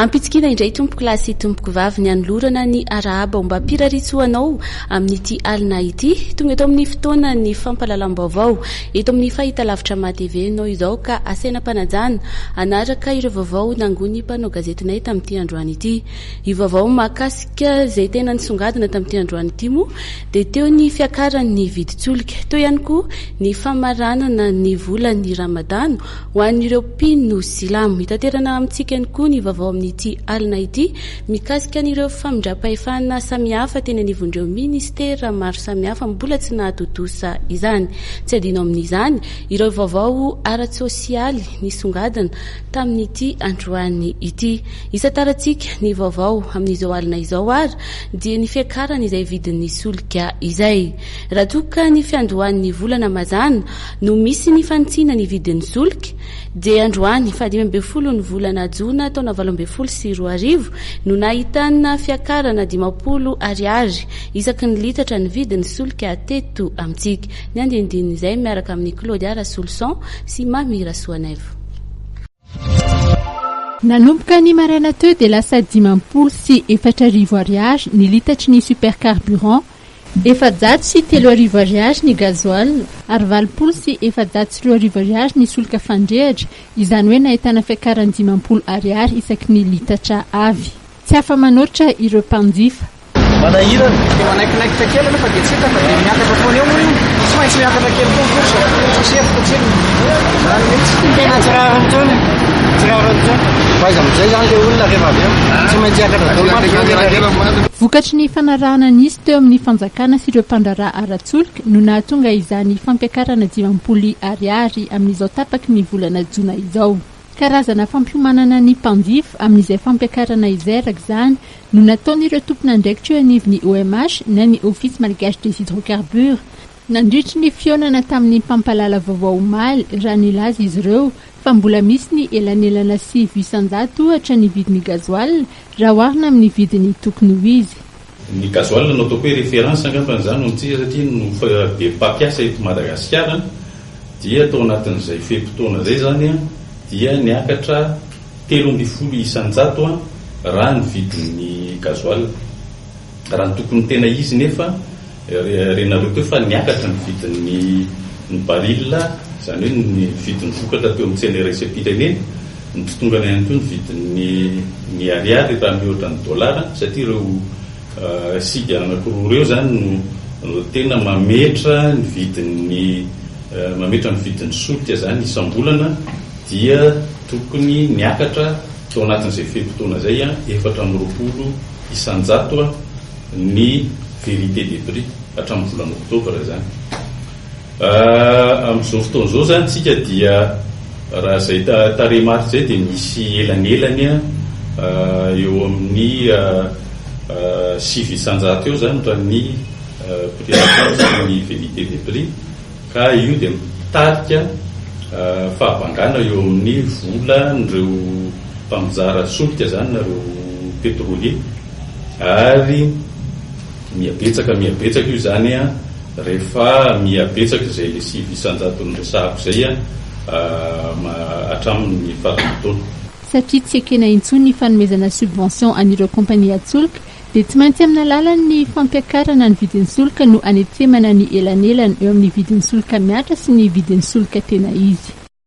Ampitsikina indray tompoko lahy sy tompoko vavy ny anolorana ny arahaba mba piraritsoanao amin'ity alina ity tonga eto amin'ny fotoana ny fampalalam-baovao eto amin'ny fahitalavitra matv-nao izao ka asena mpanajana anaraka ireo vaovao nangony mpanao gazetinay tamin'ity androany ity. I vaovao mahakasika izay tena nisongadina tamin'ity androany ity moa dia teo ny fiakaran'ny viditsolika, teo ihany koa ny famaranana ny volan'ny ramadano ho an'ireo mpino silamo. Hitaterana amintsika ihany koa ny vaovao amin'ity alina ity mikasika an'ireo famindrapaefana samihafa teny anivon'ireo ministera maro samihafa mbola tsy nahatotosa izany. Tsy adino amin'izany ireo vaovao ara-tsosialy nisongadina tamin'ity androany ity. Isataratsika ny vaovao amin'izao alina izao ary dia ny fiakarana izay vidin'ny solika izay. Raha toka ny fiandohan'ny volana mazana no misy ny fanitsina ny vidin'ny solika dia androany 15 ny volana jona taona 2024 no nahitana fiakarana 50 ariary isaky ny litatra ny vidin'ny solika teto amintsika. Ny andinindin izay miaraka amin'ny Claudia Solson sy Mamira Soanevo. Nanomboka ny maraina teo dia lasa 54 ariary ny litatry ny supercarburant, 700 sy 3 ariary ny gazoil ary 20 sy 703 ariary ny solika fandrehatra, izany hoe nahitana fiakarany 50 ariary isaky ny litatra avy. Tsy afa-manoatra ireo mpanjifa. Manahirana dia manaikinaiky kely aloha fa dia tsy hita fa dia miakatra foana eo moa io. Tsy maintsy miakatra kely foana kosa tsy efika tsiny. Zany hoe tsy tena tsirarantony. Faiza amin'izay zany ilay olona rehefa avy eo tsy maintsy miakatra. Vokatry ny fanarahana nisy teo amin'ny fanjakana sy ireo mpandraraha ara-tsolika no nahatonga izany fampiakarana 50 ariary amin'izao tapaky ny volana jona izao. Karazana fampiomanana ny mpanjifa amin'izay fampiakarana izeraka izany no nataon'ireo tompon'andraikitra eo anivon'ny OMH na ny Office Malgache des Hydrocarbures. Nandritry ny fionana tamin'ny mpampalala vaovao omaly raha nilaza izy ireo fa mbola misy ny elanelana sy 800 ohatra ny vidin'ny gazoil raha oharina amin'ny vidiny tokony ho izy. Ny gazoil no ataoko hoe référence angampan'izany ontsika satria no be mpampiasa eto Madagasikara dia tao anatin'izay fehimpotoana izay zany dia niakatra 300 isan-jato raha ny vidin'ny gazoil. Raha ny tokony tena izy nefa renareo teo fa niakatra ny vidin'ny baril, izany hoe ny vidin'ny vokatra teo amin'ny tsena iraisam-pirenena ny totongana ihany koa ny vidin'ny ariary raha mihoatra ny dolara satria ireo siga anankiroa ireo zany no tena mametra ny vidin'ny solika zany isam-bolana dia tokony niakatra tao anatin'izay fehimpotoana izay 420 isan-jato ny vérité des prix hatramin'ny volana oktobra zany. Amin'izao fotoan'izao zany tsika dia raha izay tarehimarika izay dia misy elanelany eo amin'ny 600 eo zany raha ny prix ny vérité des prix ka io dia mitarika fahavangana eo amin'ny vola nireo mpamizara solika zany nareo pétrolier ary miabetsaka io zany rehefa miabetsaka izay 600 ny resahako izay hatramin'ny faran'ny satria tsy ekena intsony ny fanomezana subvention an'ireo kompania tsolika dia tsy maintsy amin'ny alalan'ny fampiakarana ny vidin'ny solika no anetremana ny elanelany eo amin'ny vidin'ny solika miatra sy ny vidin'ny solika tena izy.